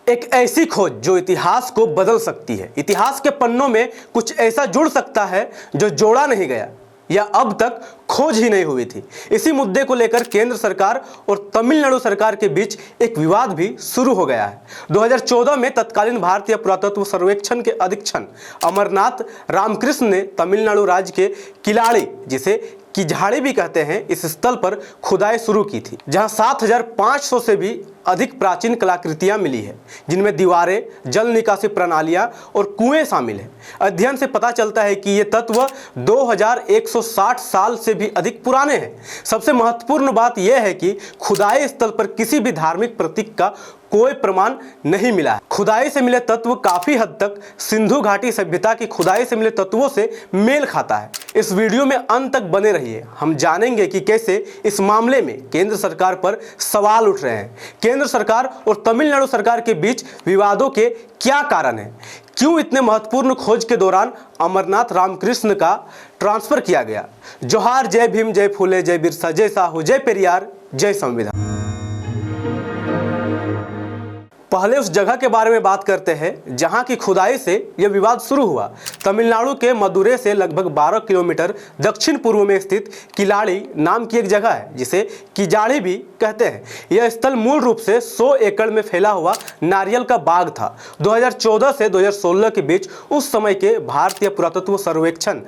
एक ऐसी खोज जो इतिहास को बदल सकती है। इतिहास के पन्नों में कुछ ऐसा जुड़ सकता है जो जोड़ा नहीं गया या अब तक खोज ही नहीं हुई थी। इसी मुद्दे को लेकर केंद्र सरकार और तमिलनाडु सरकार के बीच एक विवाद भी शुरू हो गया है। 2014 में तत्कालीन भारतीय पुरातत्व सर्वेक्षण के अधीक्षक अमरनाथ रामकृष्ण ने तमिलनाडु राज्य के किलाड़ी, जिसे किझाड़ी भी कहते हैं, इस स्थल पर खुदाई शुरू की थी, जहां 7500 से भी अधिक प्राचीन कलाकृतियां मिली है, जिनमें दीवारें, जल निकासी प्रणालियां और कुएं शामिल हैं। अध्ययन से पता चलता है कि ये तत्व 2160 साल से भी अधिक पुराने हैं। सबसे महत्वपूर्ण बात यह है कि खुदाई स्थल पर किसी भी धार्मिक प्रतीक का कोई प्रमाण नहीं मिला है। खुदाई से मिले तत्व काफी हद तक सिंधु घाटी सभ्यता की खुदाई से मिले तत्वों से मेल खाता है। इस वीडियो में अंत तक बने रहिए। हम जानेंगे कि कैसे इस मामले में केंद्र सरकार पर सवाल उठ रहे हैं, केंद्र सरकार और तमिलनाडु सरकार के बीच विवादों के क्या कारण हैं, क्यों इतने महत्वपूर्ण खोज के दौरान अमरनाथ रामकृष्ण का ट्रांसफर किया गया। जोहार, जय भीम, जय फूले, जय बिरसा, जय साहू, जय पेरियार, जय संविधान। पहले उस जगह के बारे में बात करते हैं जहां की खुदाई से यह विवाद शुरू हुआ। तमिलनाडु के मदुरै से लगभग 12 किलोमीटर दक्षिण पूर्व में स्थित किलाड़ी नाम की एक जगह है, जिसे किझाड़ी भी कहते हैं। यह स्थल मूल रूप से 100 एकड़ में फैला हुआ नारियल का बाग था। 2014 से 2016 के बीच उस समय के भारतीय पुरातत्व सर्वेक्षण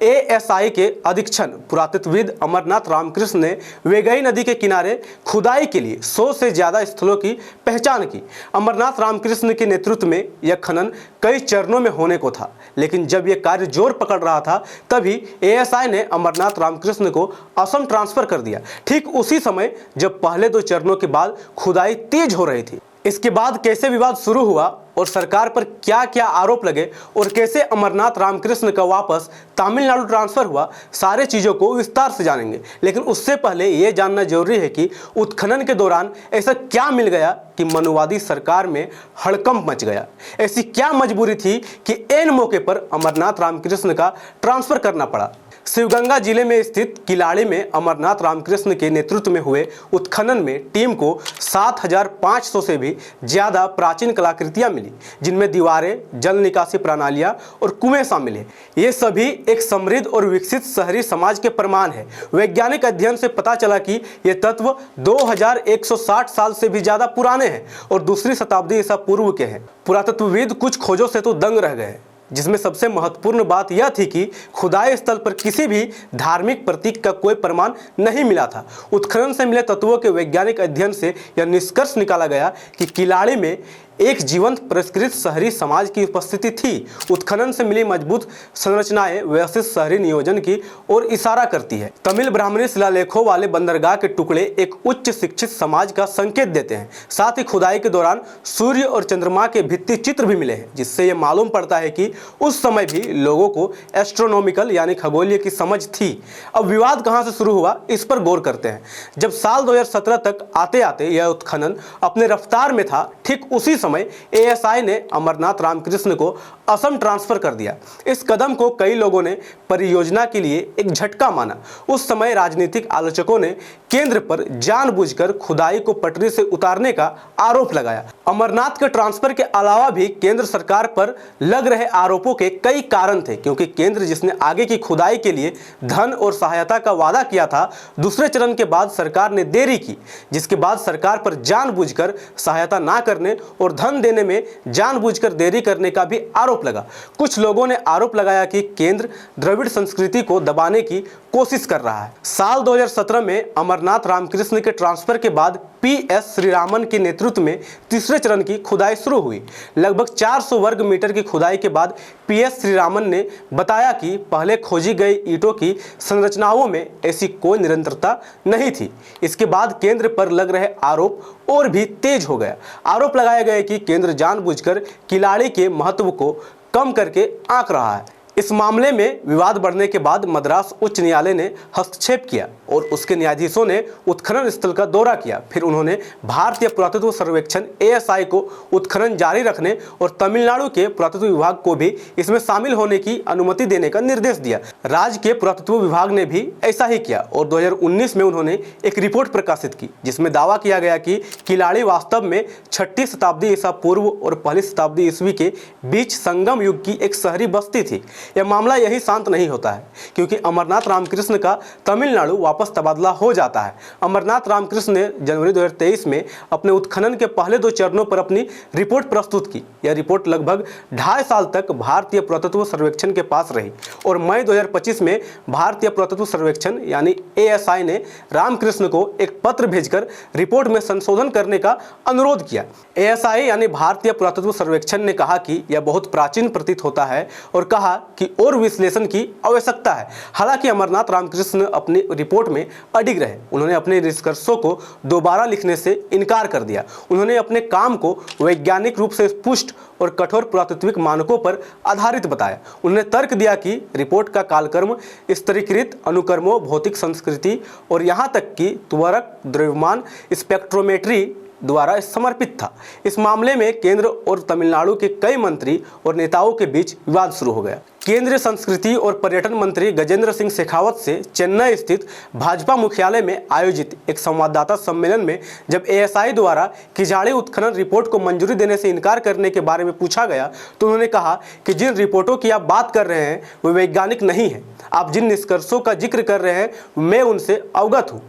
ASI के अधीक्षक पुरातत्वविद अमरनाथ रामकृष्ण ने वेगई नदी के किनारे खुदाई के लिए 100 से ज्यादा स्थलों की पहचान की। अमरनाथ रामकृष्ण के नेतृत्व में यह खनन कई चरणों में होने को था, लेकिन जब यह कार्य जोर पकड़ रहा था तभी ASI ने अमरनाथ रामकृष्ण को असम ट्रांसफर कर दिया, ठीक उसी समय जब पहले 2 चरणों के बाद खुदाई तेज हो रही थी। इसके बाद कैसे विवाद शुरू हुआ और सरकार पर क्या क्या आरोप लगे और कैसे अमरनाथ रामकृष्ण का वापस तमिलनाडु ट्रांसफर हुआ, सारे चीज़ों को विस्तार से जानेंगे। लेकिन उससे पहले ये जानना जरूरी है कि उत्खनन के दौरान ऐसा क्या मिल गया कि मनुवादी सरकार में हड़कंप मच गया। ऐसी क्या मजबूरी थी कि ऐन मौके पर अमरनाथ रामकृष्ण का ट्रांसफर करना पड़ा। शिवगंगा जिले में स्थित किलाड़ी में अमरनाथ रामकृष्ण के नेतृत्व में हुए उत्खनन में टीम को 7500 से भी ज्यादा प्राचीन कलाकृतियां मिली, जिनमें दीवारें, जल निकासी प्रणालियां और कुएं शामिल हैं। ये सभी एक समृद्ध और विकसित शहरी समाज के प्रमाण है। वैज्ञानिक अध्ययन से पता चला कि ये तत्व 2160 साल से भी ज्यादा पुराने हैं और दूसरी शताब्दी ईसा पूर्व के हैं। पुरातत्वविद कुछ खोजों से तो दंग रह गए, जिसमें सबसे महत्वपूर्ण बात यह थी कि खुदाई स्थल पर किसी भी धार्मिक प्रतीक का कोई प्रमाण नहीं मिला था। उत्खनन से मिले तत्वों के वैज्ञानिक अध्ययन से यह निष्कर्ष निकाला गया कि किलाड़ी में एक जीवंत परिष्कृत शहरी समाज की उपस्थिति थी। उत्खनन से मिली मजबूत संरचनाएं व्यवस्थित शहरी नियोजन की ओर इशारा करती है। तमिल ब्राह्मणी शिलालेखों वाले बंदरगाह के टुकड़े एक उच्च शिक्षित समाज का संकेत देते हैं। साथ ही खुदाई के दौरान सूर्य और चंद्रमा के भित्ति चित्र भी मिले हैं, जिससे यह मालूम पड़ता है कि उस समय भी लोगों को एस्ट्रोनॉमिकल यानी खगोलीय की समझ थी। अब विवाद कहां से शुरू हुआ, इस पर गौर करते हैं। जब साल 2017 तक आते आते यह उत्खनन अपने रफ्तार में था, ठीक उसी समय ASI ने अमरनाथ रामकृष्ण को असम ट्रांसफर कर दिया। इस कदम को कई लोगों ने परियोजना के लिए एक झटका माना। उस समय राजनीतिक आलोचकों ने केंद्र पर जानबूझकर खुदाई को पटरी से उतारने का आरोप लगाया। अमरनाथ के ट्रांसफर के अलावा भी केंद्र सरकार पर लग रहे आरोपों के कई कारण थे, क्योंकि केंद्र जिसने आगे की खुदाई के लिए धन और सहायता का वादा किया था, दूसरे चरण के बाद सरकार ने देरी की, जिसके बाद सरकार पर जानबूझकर सहायता ना करने और धन देने में जानबूझकर देरी करने का भी आरोप लगा। कुछ लोगों ने आरोप लगाया कि केंद्र द्रविड़ संस्कृति को दबाने की कोशिश कर रहा है। साल 2017 में अमरनाथ रामकृष्ण के ट्रांसफर के बाद PS श्रीरामन के नेतृत्व में तीसरे चरण की खुदाई शुरू हुई। लगभग 400 वर्ग मीटर की खुदाई के बाद PS श्रीरामन ने बताया कि पहले खोजी गई ईंटों की संरचनाओं में ऐसी कोई निरंतरता नहीं थी। इसके बाद केंद्र पर लग रहे आरोप और भी तेज हो गया। आरोप लगाए गए कि केंद्र जानबूझकर किलाड़ी के महत्व को कम करके आंक रहा है। इस मामले में विवाद बढ़ने के बाद मद्रास उच्च न्यायालय ने हस्तक्षेप किया और उसके न्यायाधीशों ने उत्खनन स्थल का दौरा किया। फिर उन्होंने भारतीय पुरातत्व सर्वेक्षण ASI को उत्खनन जारी रखने और तमिलनाडु के पुरातत्व विभाग को भी इसमें शामिल होने की अनुमति देने का निर्देश दिया। राज्य के पुरातत्व विभाग ने भी ऐसा ही किया और 2019 में उन्होंने एक रिपोर्ट प्रकाशित की जिसमें दावा किया गया कि किलाड़ी वास्तव में 6ठी शताब्दी ईसा पूर्व और 1ली शताब्दी ईस्वी के बीच संगम युग की एक शहरी बस्ती थी। यह मामला यही शांत नहीं होता है क्योंकि अमरनाथ रामकृष्ण का तमिलनाडु वापस तबादला हो जाता है। अमरनाथ रामकृष्ण ने जनवरी 2023 में अपने उत्खनन के पहले 2 चरणों पर अपनी रिपोर्ट प्रस्तुत की। यह रिपोर्ट लगभग 2.5 साल तक भारतीय पुरातत्व सर्वेक्षण के पास रही और मई 2025 में भारतीय पुरातत्व सर्वेक्षण यानी ASI ने रामकृष्ण को एक पत्र भेजकर रिपोर्ट में संशोधन करने का अनुरोध किया। ASI यानी भारतीय पुरातत्व सर्वेक्षण ने कहा कि यह बहुत प्राचीन प्रतीत होता है और कहा कि और विश्लेषण की आवश्यकता है। हालांकि अमरनाथ रामकृष्ण अपनी रिपोर्ट में अडिग रहे। उन्होंने अपने निष्कर्षों को दोबारा लिखने से इनकार कर दिया। उन्होंने अपने काम को वैज्ञानिक रूप से पुष्ट और कठोर पुरातात्विक मानकों पर आधारित बताया। उन्होंने तर्क दिया कि रिपोर्ट का कालक्रम स्तरीकृत अनुक्रमों, भौतिक संस्कृति और यहाँ तक कि त्वरक द्रव्यमान स्पेक्ट्रोमेट्री द्वारा समर्पित था। इस मामले में केंद्र और तमिलनाडु के कई मंत्री और नेताओं के बीच विवाद शुरू हो गया। केंद्रीय संस्कृति और पर्यटन मंत्री गजेंद्र सिंह शेखावत से चेन्नई स्थित भाजपा मुख्यालय में आयोजित एक संवाददाता सम्मेलन में जब ASI द्वारा किजाड़ी उत्खनन रिपोर्ट को मंजूरी देने से इनकार करने के बारे में पूछा गया तो उन्होंने कहा कि जिन रिपोर्टों की आप बात कर रहे हैं वे वैज्ञानिक नहीं हैं। आप जिन निष्कर्षों का जिक्र कर रहे हैं मैं उनसे अवगत हूँ।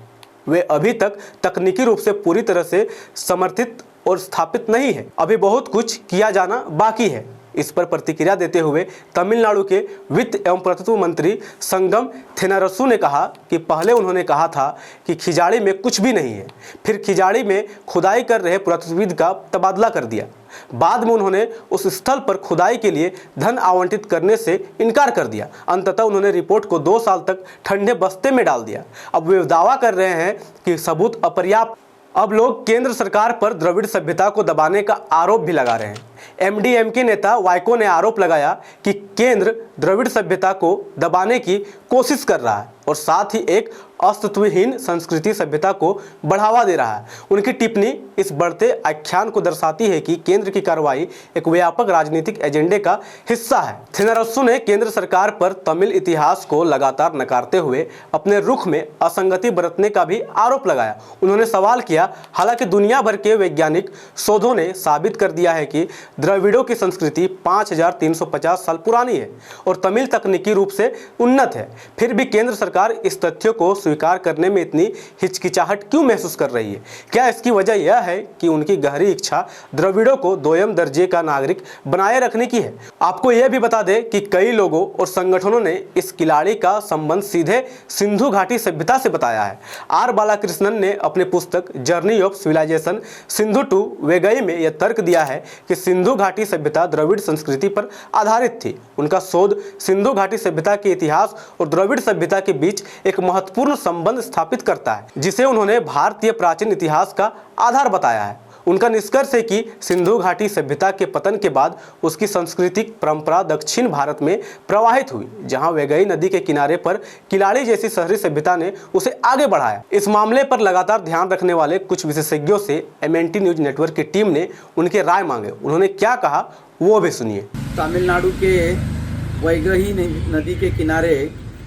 वे अभी तक तकनीकी रूप से पूरी तरह से समर्थित और स्थापित नहीं है। अभी बहुत कुछ किया जाना बाकी है। इस पर प्रतिक्रिया देते हुए तमिलनाडु के वित्त एवं पुरातत्व मंत्री संगम थेनारसु ने कहा कि पहले उन्होंने कहा था कि खिजाड़ी में कुछ भी नहीं है, फिर खिजाड़ी में खुदाई कर रहे पुरातत्वविद का तबादला कर दिया। बाद में उन्होंने उस स्थल पर खुदाई के लिए धन आवंटित करने से इनकार कर दिया। अंततः उन्होंने रिपोर्ट को 2 साल तक ठंडे बस्ते में डाल दिया। अब वे दावा कर रहे हैं कि सबूत अपर्याप्त। अब लोग केंद्र सरकार पर द्रविड़ सभ्यता को दबाने का आरोप भी लगा रहे हैं। MDMK नेता वाइको ने आरोप लगाया कि केंद्र द्रविड़ सभ्यता को दबाने की कोशिश कर रहा है और साथ ही एक अस्तित्वहीन संस्कृति सभ्यता को बढ़ावा दे रहा है। उनकी टिप्पणी इस बढ़ते आख्यान को दर्शाती है कि केंद्र की कार्रवाई एक व्यापक राजनीतिक एजेंडे का हिस्सा है। थेनारसु ने केंद्र सरकार पर तमिल इतिहास को लगातार नकारते हुए अपने रुख में असंगति बरतने का भी आरोप लगाया। उन्होंने सवाल किया, हालांकि दुनिया भर के वैज्ञानिक शोधों ने साबित कर दिया है कि द्रविड़ों की संस्कृति 5350 साल पुरानी है और तमिल तकनीकी रूप से उन्नत है, फिर भी केंद्र सरकार इस तथ्य को स्वीकार करने में इतनी हिचकिचाहट क्यों महसूस कर रही है? क्या इसकी वजह यह है कि उनकी गहरी इच्छा द्रविड़ों को 2ym दर्जे का नागरिक बनाए रखने की है? आपको यह भी बता दें कि कई लोगों और संगठनों ने इस किलाड़ी का संबंध सीधे सिंधु घाटी सभ्यता से बताया है। R बालाकृष्णन ने अपनी पुस्तक journey of civilisation Sindhu to Vaigai में यह तर्क दिया है कि सिंधु घाटी सभ्यता द्रविड़ संस्कृति पर आधारित थी। उनका शोध सिंधु घाटी सभ्यता के इतिहास और द्रविड़ सभ्यता के बीच एक महत्वपूर्ण संबंध स्थापित करता है, जिसे उन्होंने भारतीय प्राचीन इतिहास का आधार बताया है। उनका निष्कर्ष है कि सिंधु घाटी सभ्यता के पतन के बाद उसकी सांस्कृतिक परंपरा दक्षिण भारत में प्रवाहित हुई, जहां वेगई नदी के किनारे पर किलाड़ी जैसी शहरी सभ्यता ने उसे आगे बढ़ाया। इस मामले पर लगातार ध्यान रखने वाले कुछ विशेषज्ञों से MNT न्यूज नेटवर्क की टीम ने उनके राय मांगे। उन्होंने क्या कहा वो भी सुनिए। तमिलनाडु के वैगई नदी के किनारे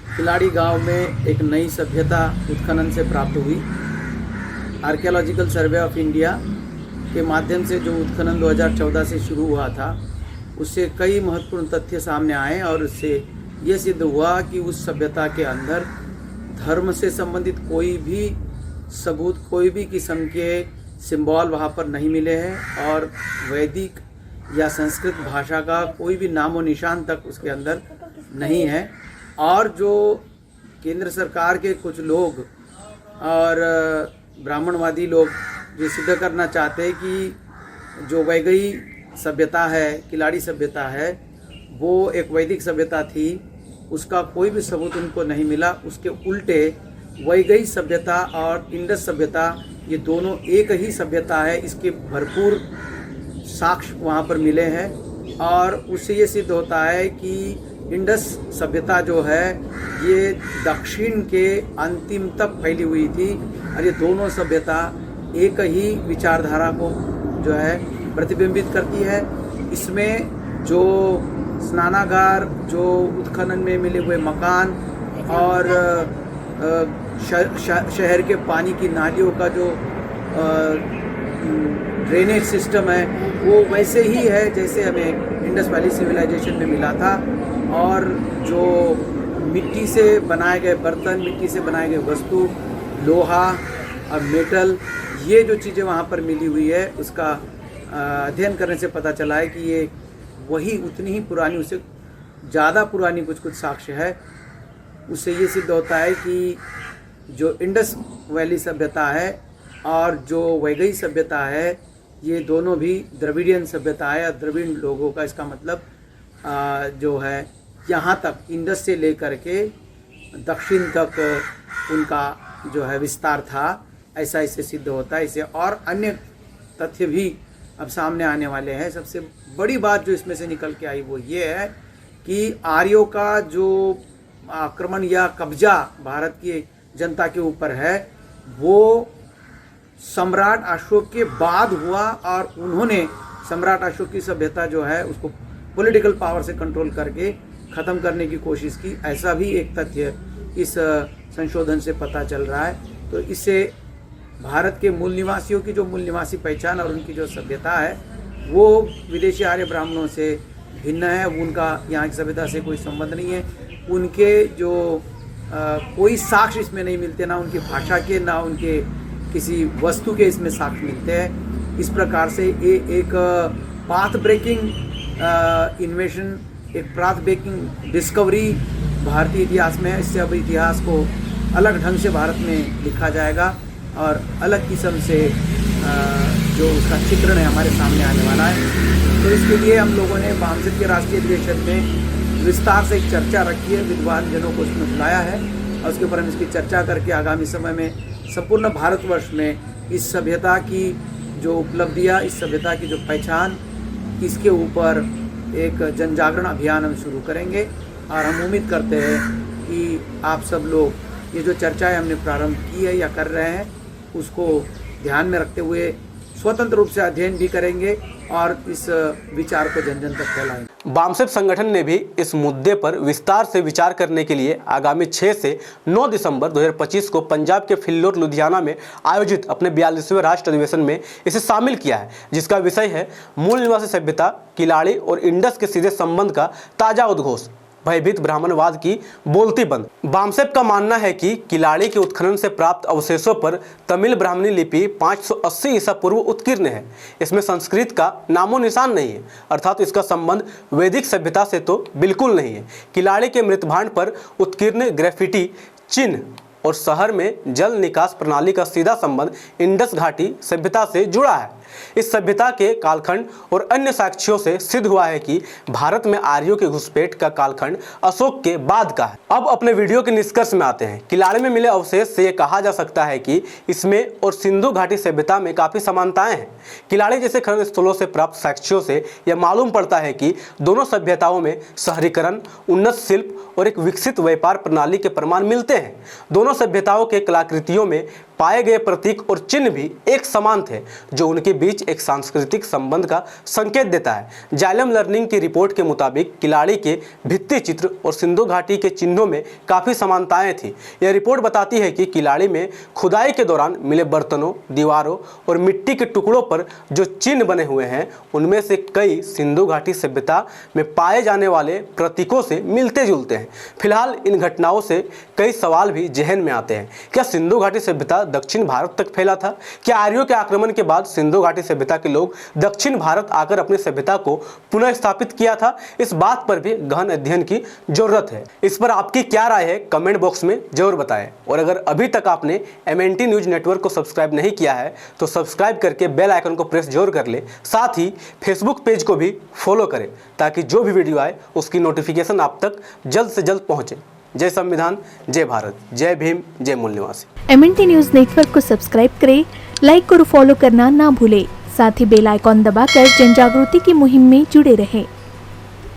किलाड़ी गांव में एक नई सभ्यता उत्खनन से प्राप्त हुई। आर्कियोलॉजिकल सर्वे ऑफ इंडिया के माध्यम से जो उत्खनन 2014 से शुरू हुआ था, उससे कई महत्वपूर्ण तथ्य सामने आए और उससे ये सिद्ध हुआ कि उस सभ्यता के अंदर धर्म से संबंधित कोई भी सबूत, कोई भी किस्म के सिंबल वहाँ पर नहीं मिले हैं और वैदिक या संस्कृत भाषा का कोई भी नामो निशान तक उसके अंदर नहीं है। और जो केंद्र सरकार के कुछ लोग और ब्राह्मणवादी लोग जो सिद्ध करना चाहते हैं कि जो वैगई सभ्यता है, किलाड़ी सभ्यता है, वो एक वैदिक सभ्यता थी, उसका कोई भी सबूत उनको नहीं मिला। उसके उल्टे वैगई सभ्यता और इंडस सभ्यता ये दोनों एक ही सभ्यता है, इसके भरपूर साक्ष्य वहाँ पर मिले हैं। और उससे ये सिद्ध होता है कि इंडस सभ्यता जो है ये दक्षिण के अंतिम तक फैली हुई थी और ये दोनों सभ्यता एक ही विचारधारा को जो है प्रतिबिंबित करती है। इसमें जो स्नानागार, जो उत्खनन में मिले हुए मकान और शहर के पानी की नालियों का जो ड्रेनेज सिस्टम है वो वैसे ही है जैसे हमें इंडस वैली सिविलाइजेशन में मिला था। और जो मिट्टी से बनाए गए बर्तन, मिट्टी से बनाए गए वस्तु, लोहा और मेटल, ये जो चीज़ें वहाँ पर मिली हुई है उसका अध्ययन करने से पता चला है कि ये वही उतनी ही पुरानी, उससे ज़्यादा पुरानी कुछ साक्ष्य है। उससे ये सिद्ध होता है कि जो इंडस वैली सभ्यता है और जो वैगई सभ्यता है ये दोनों भी द्रविडियन सभ्यता है। और द्रविड़ लोगों का इसका मतलब जो है यहाँ तक इंडस से लेकर के दक्षिण तक उनका जो है विस्तार था, ऐसा इससे सिद्ध होता है। इसे और अन्य तथ्य भी अब सामने आने वाले हैं। सबसे बड़ी बात जो इसमें से निकल के आई वो ये है कि आर्यों का जो आक्रमण या कब्जा भारत की जनता के ऊपर है वो सम्राट अशोक के बाद हुआ और उन्होंने सम्राट अशोक की सभ्यता जो है उसको पॉलिटिकल पावर से कंट्रोल करके ख़त्म करने की कोशिश की, ऐसा भी एक तथ्य इस संशोधन से पता चल रहा है। तो इससे भारत के मूल निवासियों की जो मूल निवासी पहचान और उनकी जो सभ्यता है वो विदेशी आर्य ब्राह्मणों से भिन्न है। उनका यहाँ की सभ्यता से कोई संबंध नहीं है। उनके जो कोई साक्ष्य इसमें नहीं मिलते, ना उनकी भाषा के, ना उनके किसी वस्तु के इसमें साक्ष्य मिलते हैं। इस प्रकार से ये एक पाथ ब्रेकिंग इन्वेशन, एक पाथ ब्रेकिंग डिस्कवरी भारतीय इतिहास में है। इससे अब इतिहास को अलग ढंग से भारत में लिखा जाएगा और अलग किस्म से जो उसका चित्रण है हमारे सामने आने वाला है। तो इसके लिए हम लोगों ने वामसित के राष्ट्रीय अधिवेशन में विस्तार से एक चर्चा रखी है, विद्वान जनों को उसमें बुलाया है और उसके ऊपर हम इसकी चर्चा करके आगामी समय में संपूर्ण भारतवर्ष में इस सभ्यता की जो उपलब्धियाँ, इस सभ्यता की जो पहचान, इसके ऊपर एक जन जागरण अभियान हम शुरू करेंगे। और हम उम्मीद करते हैं कि आप सब लोग ये जो चर्चाएं हमने प्रारंभ की है या कर रहे हैं उसको ध्यान में रखते हुए स्वतंत्र रूप से अध्ययन भी करेंगे और इस विचार को जन जन तक फैलाएंगे। वामसेप संगठन ने भी इस मुद्दे पर विस्तार से विचार करने के लिए आगामी 6 से 9 दिसंबर 2025 को पंजाब के फिल्लोर लुधियाना में आयोजित अपने 42वें राष्ट्र अधिवेशन में इसे शामिल किया है, जिसका विषय है मूल निवासी सभ्यता, किलाड़ी और इंडस के सीधे संबंध का ताजा उद्घोष, भयभीत ब्राह्मणवाद की बोलती बंद। वामसेप का मानना है कि किलाड़ी के उत्खनन से प्राप्त अवशेषों पर तमिल ब्राह्मणी लिपि 580 ईसा पूर्व उत्कीर्ण है। इसमें संस्कृत का नामो निशान नहीं है, अर्थात इसका संबंध वैदिक सभ्यता से तो बिल्कुल नहीं है। किलाड़ी के मृतभांड पर उत्कीर्ण ग्रेफिटी चिन्ह और शहर में जल निकास प्रणाली का सीधा संबंध इंडस घाटी सभ्यता से जुड़ा है। इस सभ्यता के कालखंड और अन्य साक्ष्यों से सिद्ध हुआ है कि भारत में आर्यों के घुसपैठ का कालखंड अशोक के बाद का है। अब अपने वीडियो के निष्कर्ष में आते हैं। किलाड़ी में मिले अवशेष से यह कहा जा सकता है कि इसमें और सिंधु घाटी सभ्यता में काफी समानताएं हैं। किलाड़ी जैसे खनन स्थलों से प्राप्त साक्ष्यों से यह मालूम पड़ता है कि दोनों सभ्यताओं में शहरीकरण, उन्नत शिल्प और एक विकसित व्यापार प्रणाली के प्रमाण मिलते हैं। दोनों सभ्यताओं के कलाकृतियों में पाए गए प्रतीक और चिन्ह भी एक समान थे, जो उनके बीच एक सांस्कृतिक संबंध का संकेत देता है। जाइलम लर्निंग की रिपोर्ट के मुताबिक किलाड़ी के भित्ति चित्र और सिंधु घाटी के चिन्हों में काफी समानताएं थी। यह रिपोर्ट बताती है कि किलाड़ी में खुदाई के दौरान मिले बर्तनों, दीवारों और मिट्टी के टुकड़ों पर जो चिन्ह बने हुए हैं उनमें से कई सिंधु घाटी सभ्यता में पाए जाने वाले प्रतीकों से मिलते जुलते हैं। फिलहाल इन घटनाओं से कई सवाल भी जहन में आते हैं। क्या सिंधु घाटी सभ्यता दक्षिण भारत तक फैला था? क्या आर्यों के आक्रमण के बाद सिंधु घाटी सभ्यता के लोग दक्षिण भारत आकर अपनी सभ्यता को पुनः स्थापित किया था? इस बात पर भी गहन अध्ययन की जरूरत है। इस पर आपकी क्या राय है कमेंट बॉक्स में जरूर बताएं। और अगर अभी तक आपने MNT न्यूज नेटवर्क को सब्सक्राइब नहीं किया है तो सब्सक्राइब करके बेल आइकन को प्रेस जरूर कर ले। साथ ही फेसबुक पेज को भी फॉलो करें ताकि जो भी वीडियो आए उसकी नोटिफिकेशन आप तक जल्द से जल्द पहुंचे। जय संविधान, जय भारत, जय भीम, जय मूल निवासी। MNT न्यूज नेटवर्क को सब्सक्राइब करें, लाइक और फॉलो करना ना भूलें। साथ ही बेल आइकॉन दबाकर जन जागृति की मुहिम में जुड़े रहें।